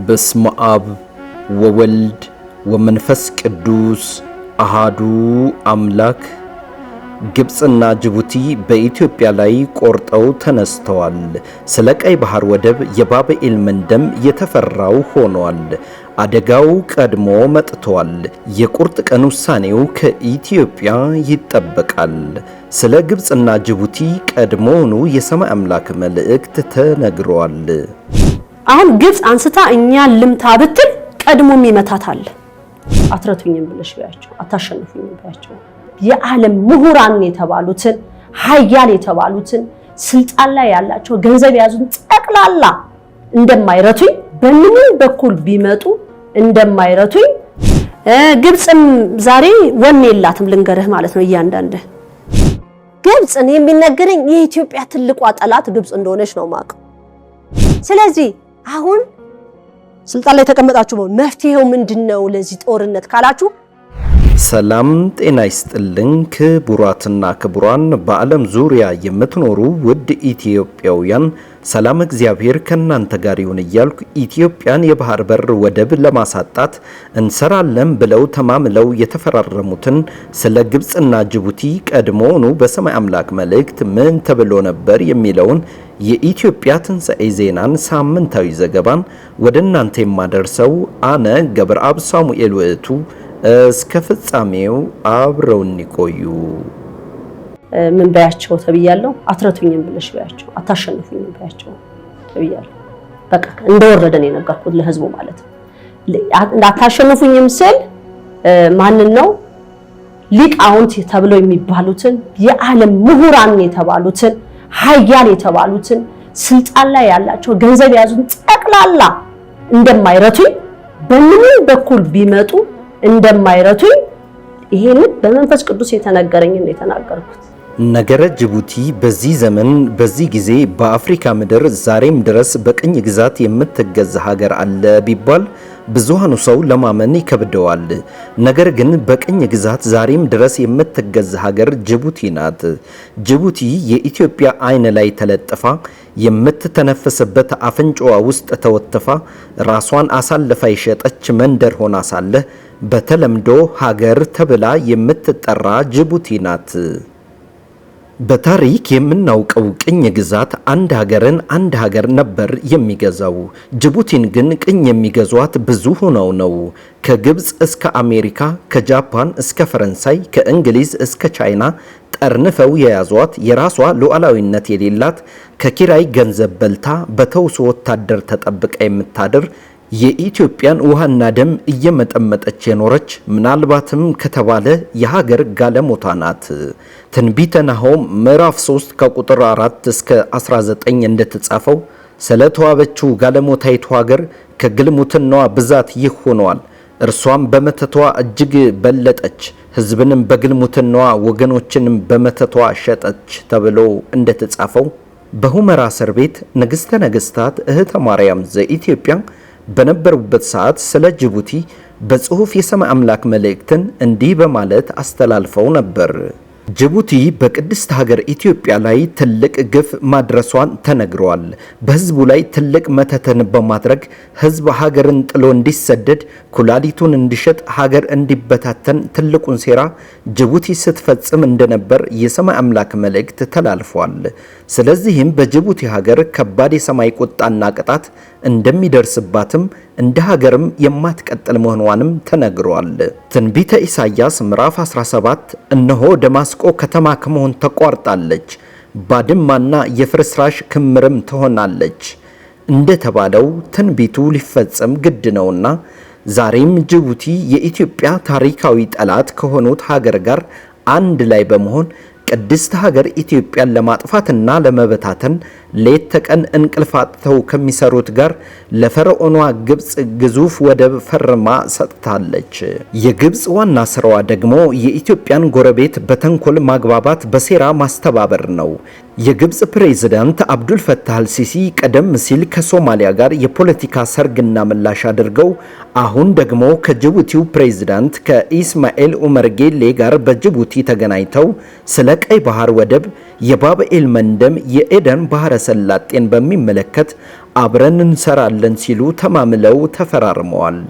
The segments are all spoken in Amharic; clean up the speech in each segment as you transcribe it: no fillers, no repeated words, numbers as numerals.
በስመ አብ ወወልድ ወመንፈስ ቅዱስ አሃዱ አምላክ። ግብጽና ጅቡቲ በኢትዮጵያ ላይ ቆርጠው ተነስተዋል። ስለ ቀይ ባህር ወደብ የባብኤል መንደም የተፈራው ሆኗል። አደጋው ቀድሞ መጥቷል። የቁርጥ ቀን ውሳኔው ከኢትዮጵያ ይጠበቃል። ስለ ግብጽና ጅቡቲ ቀድሞውኑ የሰማይ አምላክ መልእክት ተነግሯል። አሁን ግብጽ አንስታ እኛ ልምታ ብትል ቀድሞም ይመታታል። አትረቱኝም ብለሽ ቢያቸው አታሸንፉኝም ቢያቸው የዓለም ምሁራን የተባሉትን ሀያል የተባሉትን ስልጣን ላይ ያላቸው ገንዘብ ያዙን ጠቅላላ እንደማይረቱኝ በምንም በኩል ቢመጡ እንደማይረቱኝ ግብጽም ዛሬ ወኔ የላትም ልንገርህ ማለት ነው። እያንዳንደ ግብጽን የሚነገረኝ የኢትዮጵያ ትልቋ ጠላት ግብጽ እንደሆነች ነው ማቀው። ስለዚህ አሁን ስልጣን ላይ ተቀመጣችሁ መፍትሄው ምንድነው ለዚህ ጦርነት ካላችሁ? ሰላም ጤና ይስጥልኝ ክቡራትና ክቡራን በዓለም ዙሪያ የምትኖሩ ውድ ኢትዮጵያውያን ሰላም እግዚአብሔር ከናንተ ጋር ይሁን እያልኩ ኢትዮጵያን የባህር በር ወደብ ለማሳጣት እንሰራለን ብለው ተማምለው የተፈራረሙትን ስለ ግብጽና ጅቡቲ ቀድሞውኑ በሰማይ አምላክ መልእክት ምን ተብሎ ነበር የሚለውን የኢትዮጵያ ትንሣኤ ዜናን ሳምንታዊ ዘገባን ወደ እናንተ የማደርሰው አነ ገብረአብ ሳሙኤል ውእቱ እስከ ፍጻሜው አብረውን ይቆዩ። ምን ባያቸው ተብያለሁ? አትረቱኝም ብለሽ ባያቸው አታሸንፉኝም ባያቸው ተብያለሁ። በቃ እንደወረደ ነው የነገርኩት ለህዝቡ ማለት ነው። አታሸንፉኝም ስል ማንን ነው? ሊቃውንት ተብለው የሚባሉትን የዓለም ምሁራን የተባሉትን ሀያል የተባሉትን ስልጣን ላይ ያላቸው ገንዘብ ያዙን ጠቅላላ እንደማይረቱኝ በምንም በኩል ቢመጡ እንደማይረቱኝ ይሄንን በመንፈስ ቅዱስ የተነገረኝን የተናገርኩት። ነገረ ጅቡቲ በዚህ ዘመን በዚህ ጊዜ በአፍሪካ ምድር ዛሬም ድረስ በቅኝ ግዛት የምትገዛ ሀገር አለ ቢባል ብዙሃኑ ሰው ለማመን ይከብደዋል። ነገር ግን በቅኝ ግዛት ዛሬም ድረስ የምትገዛ ሀገር ጅቡቲ ናት። ጅቡቲ የኢትዮጵያ አይን ላይ ተለጥፋ የምትተነፍስበት አፍንጫዋ ውስጥ ተወትፋ ራሷን አሳልፋ የሸጠች መንደር ሆና ሳለ በተለምዶ ሀገር ተብላ የምትጠራ ጅቡቲ ናት። በታሪክ የምናውቀው ቅኝ ግዛት አንድ ሀገር ነበር የሚገዛው። ጅቡቲን ግን ቅኝ የሚገዟት ብዙ ሆነው ነው። ከግብጽ እስከ አሜሪካ፣ ከጃፓን እስከ ፈረንሳይ፣ ከእንግሊዝ እስከ ቻይና ጠርንፈው የያዟት የራሷ ሉዓላዊነት የሌላት ከኪራይ ገንዘብ በልታ በተውሶ ወታደር ተጠብቃ የምታድር የኢትዮጵያን ውሃና ደም እየመጠመጠች የኖረች ምናልባትም ከተባለ የሀገር ጋለሞታ ናት። ትንቢተ ናሆም ምዕራፍ 3 ከቁጥር 4 እስከ 19 እንደተጻፈው ስለተዋበችው ጋለሞታይቱ ሀገር ከግልሙትናዋ ብዛት ይህ ሆኗል። እርሷም በመተቷ እጅግ በለጠች፣ ሕዝብንም በግልሙትናዋ ወገኖችንም በመተቷ ሸጠች ተብሎ እንደተጻፈው በሁመራ እስር ቤት ንግሥተ ነገሥታት እህተ ማርያም ዘኢትዮጵያ በነበሩበት ሰዓት ስለ ጅቡቲ በጽሑፍ የሰማይ አምላክ መልእክትን እንዲህ በማለት አስተላልፈው ነበር። ጅቡቲ በቅድስት ሀገር ኢትዮጵያ ላይ ትልቅ ግፍ ማድረሷን ተነግሯል። በህዝቡ ላይ ትልቅ መተትን በማድረግ ህዝብ ሀገርን ጥሎ እንዲሰደድ፣ ኩላሊቱን እንዲሸጥ፣ ሀገር እንዲበታተን ትልቁን ሴራ ጅቡቲ ስትፈጽም እንደነበር የሰማይ አምላክ መልእክት ተላልፏል። ስለዚህም በጅቡቲ ሀገር ከባድ የሰማይ ቁጣና ቅጣት እንደሚደርስባትም እንደ ሀገርም የማትቀጥል መሆኗንም ተነግሯል። ትንቢተ ኢሳይያስ ምዕራፍ 17 እነሆ ደማስቆ ከተማ ከመሆን ተቋርጣለች፣ ባድማና የፍርስራሽ ክምርም ትሆናለች እንደተባለው ትንቢቱ ሊፈጸም ግድ ነውና ዛሬም ጅቡቲ የኢትዮጵያ ታሪካዊ ጠላት ከሆኑት ሀገር ጋር አንድ ላይ በመሆን ቅድስት ሀገር ኢትዮጵያን ለማጥፋትና ለመበታተን ሌት ተቀን እንቅልፍ አጥተው ከሚሰሩት ጋር ለፈርዖኗ ግብጽ ግዙፍ ወደብ ፈርማ ሰጥታለች። የግብጽ ዋና ስራዋ ደግሞ የኢትዮጵያን ጎረቤት በተንኮል ማግባባት፣ በሴራ ማስተባበር ነው። የግብጽ ፕሬዝዳንት አብዱል ፈታህ አልሲሲ ቀደም ሲል ከሶማሊያ ጋር የፖለቲካ ሰርግና ምላሽ አድርገው አሁን ደግሞ ከጅቡቲው ፕሬዝዳንት ከኢስማኤል ኡመር ጌሌ ጋር በጅቡቲ ተገናኝተው ስለ ቀይ ባህር ወደብ፣ የባብኤል መንደም፣ የኤደን ባህረ ሰላጤን በሚመለከት አብረን እንሰራለን ሲሉ ተማምለው ተፈራርመዋል።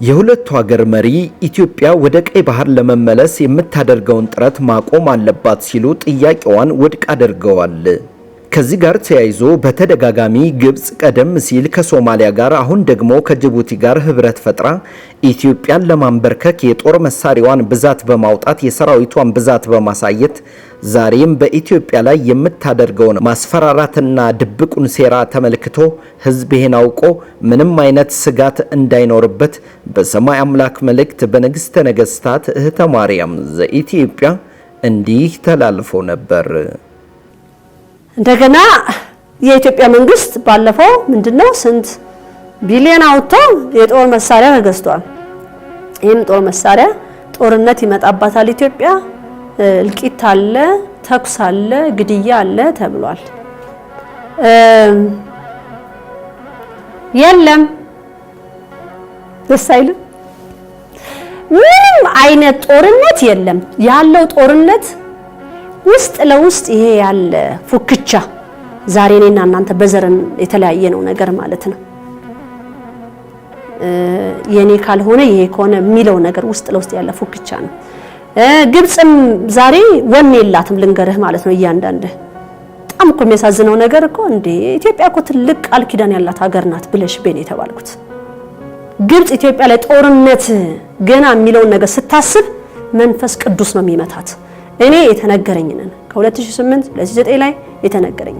የሁለቱ ሀገር መሪ ኢትዮጵያ ወደ ቀይ ባህር ለመመለስ የምታደርገውን ጥረት ማቆም አለባት ሲሉ ጥያቄዋን ውድቅ አድርገዋል። ከዚህ ጋር ተያይዞ በተደጋጋሚ ግብጽ ቀደም ሲል ከሶማሊያ ጋር አሁን ደግሞ ከጅቡቲ ጋር ህብረት ፈጥራ ኢትዮጵያን ለማንበርከክ የጦር መሳሪያዋን ብዛት በማውጣት የሰራዊቷን ብዛት በማሳየት ዛሬም በኢትዮጵያ ላይ የምታደርገውን ማስፈራራትና ድብቁን ሴራ ተመልክቶ ህዝብ ይሄን አውቆ ምንም አይነት ስጋት እንዳይኖርበት በሰማይ አምላክ መልእክት በንግስተ ነገስታት እህተ ማርያም ዘኢትዮጵያ እንዲህ ተላልፎ ነበር። እንደገና የኢትዮጵያ መንግስት ባለፈው ምንድነው ስንት ቢሊዮን አውጥቶ የጦር መሳሪያ ገዝቷል። ይሄን ጦር መሳሪያ ጦርነት ይመጣባታል ኢትዮጵያ፣ እልቂት አለ፣ ተኩስ አለ፣ ግድያ አለ ተብሏል። የለም ደስ አይልም። ምንም አይነት ጦርነት የለም። ያለው ጦርነት ውስጥ ለውስጥ ይሄ ያለ ፉክቻ ዛሬ እኔና እናንተ በዘርን የተለያየ ነው ነገር ማለት ነው። የኔ ካልሆነ ይሄ ከሆነ የሚለው ነገር ውስጥ ለውስጥ ያለ ፉክቻ ነው። ግብጽም ዛሬ ወኔ የላትም ልንገርህ ማለት ነው። እያንዳንዱ በጣም እኮ የሚያሳዝነው ነገር እኮ እንዴ ኢትዮጵያ እኮ ትልቅ ቃል ኪዳን ያላት ሀገር ናት ብለሽ በኔ የተባልኩት ግብጽ ኢትዮጵያ ላይ ጦርነት ገና የሚለው ነገር ስታስብ መንፈስ ቅዱስ ነው የሚመታት። እኔ የተነገረኝን ከ2008 ለ2009 ላይ የተነገረኝ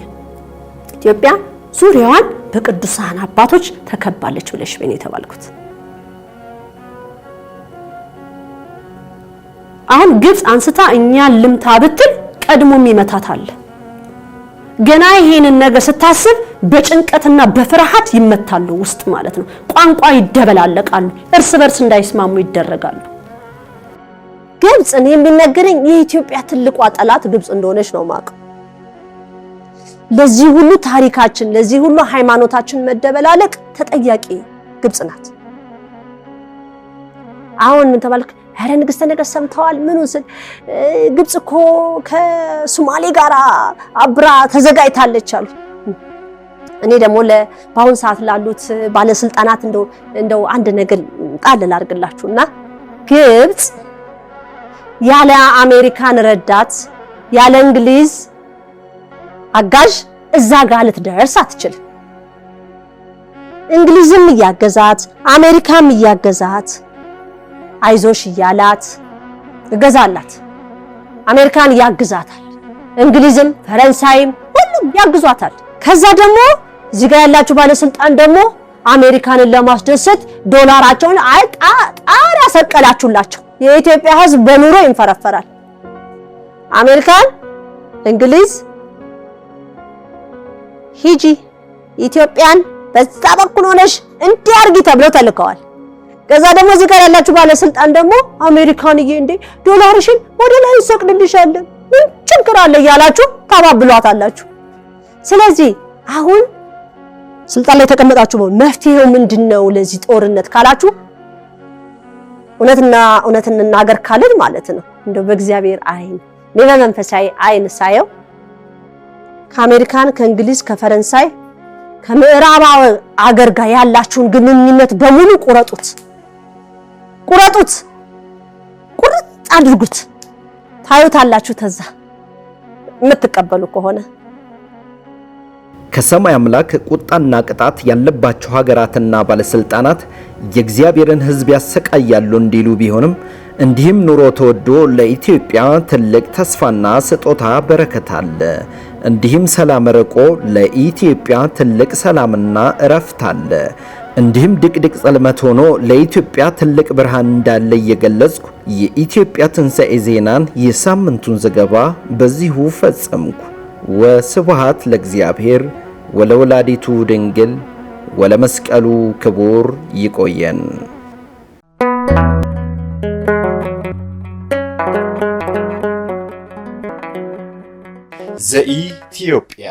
ኢትዮጵያ ዙሪያዋን በቅዱሳን አባቶች ተከባለች ብለሽ በኔ የተባልኩት። አሁን ግብጽ አንስታ እኛ ልምታ ብትል ቀድሞም ይመታታል። ገና ይሄንን ነገር ስታስብ በጭንቀትና በፍርሃት ይመታሉ ውስጥ ማለት ነው። ቋንቋ ይደበላለቃሉ፣ እርስ በርስ እንዳይስማሙ ይደረጋሉ። ግብጽ እኔ የሚነገረኝ የኢትዮጵያ ትልቋ ጠላት ግብጽ እንደሆነች ነው ማቀው። ለዚህ ሁሉ ታሪካችን፣ ለዚህ ሁሉ ሃይማኖታችን መደበላለቅ ተጠያቂ ግብጽ ናት። አሁን ምን ተባልክ? ኧረ ንግስተ ነገስት ሰምተዋል ምኑን ስል ግብጽ እኮ ከሶማሌ ጋር አብራ ተዘጋጅታለች አሉ። እኔ ደግሞ በአሁን ሰዓት ላሉት ባለስልጣናት እንደው አንድ ነገር ጣል ላድርግላችሁና ግብጽ ያለ አሜሪካን ረዳት ያለ እንግሊዝ አጋዥ እዛ ጋር ልትደርስ አትችልም። እንግሊዝም እያገዛት አሜሪካም እያገዛት አይዞሽ እያላት እገዛላት አሜሪካን ያግዛታል። እንግሊዝም ፈረንሳይም ሁሉም ያግዟታል። ከዛ ደግሞ እዚህ ጋር ያላችሁ ባለስልጣን ደግሞ አሜሪካንን ለማስደሰት ዶላራቸውን ጣራ ሰቀላችሁላቸው። የኢትዮጵያ ሕዝብ በኑሮ ይንፈረፈራል። አሜሪካን እንግሊዝ ሂጂ ኢትዮጵያን በዛ በኩል ሆነሽ እንዲያርጊ ተብለው ተልከዋል። ከዛ ደግሞ እዚህ ጋር ያላችሁ ባለስልጣን ደግሞ አሜሪካንዬ እንዴ ዶላርሽን ወደ ላይ ሰቅልልሻለን ምን ችግር አለ እያላችሁ ታባብሏታላችሁ። ስለዚህ አሁን ስልጣን ላይ ተቀመጣችሁ መፍትሄው ምንድነው ለዚህ ጦርነት ካላችሁ እውነት እንናገር ካልን ማለት ነው እንደው በእግዚአብሔር አይን በመንፈሳዊ አይን ሳየው ከአሜሪካን ከእንግሊዝ ከፈረንሳይ ከምዕራባዊ አገር ጋር ያላችሁን ግንኙነት በሙሉ ቁረጡት ቁርጥ አድርጉት። ታዩታላችሁ ተዛ የምትቀበሉ ከሆነ ከሰማይ አምላክ ቁጣና ቅጣት ያለባቸው ሀገራትና ባለስልጣናት የእግዚአብሔርን ሕዝብ ያሰቃያሉ እንዲሉ ቢሆንም እንዲህም ኑሮ ተወዶ ለኢትዮጵያ ትልቅ ተስፋና ስጦታ በረከት አለ። እንዲህም ሰላም ርቆ ለኢትዮጵያ ትልቅ ሰላምና እረፍት አለ። እንዲህም ድቅድቅ ጸልመት ሆኖ ለኢትዮጵያ ትልቅ ብርሃን እንዳለ እየገለጽኩ የኢትዮጵያ ትንሣኤ ዜናን የሳምንቱን ዘገባ በዚሁ ፈጸምኩ። ወስብሐት ለእግዚአብሔር ወለወላዲቱ ድንግል ወለመስቀሉ ክቡር። ይቆየን። ዘኢትዮጵያ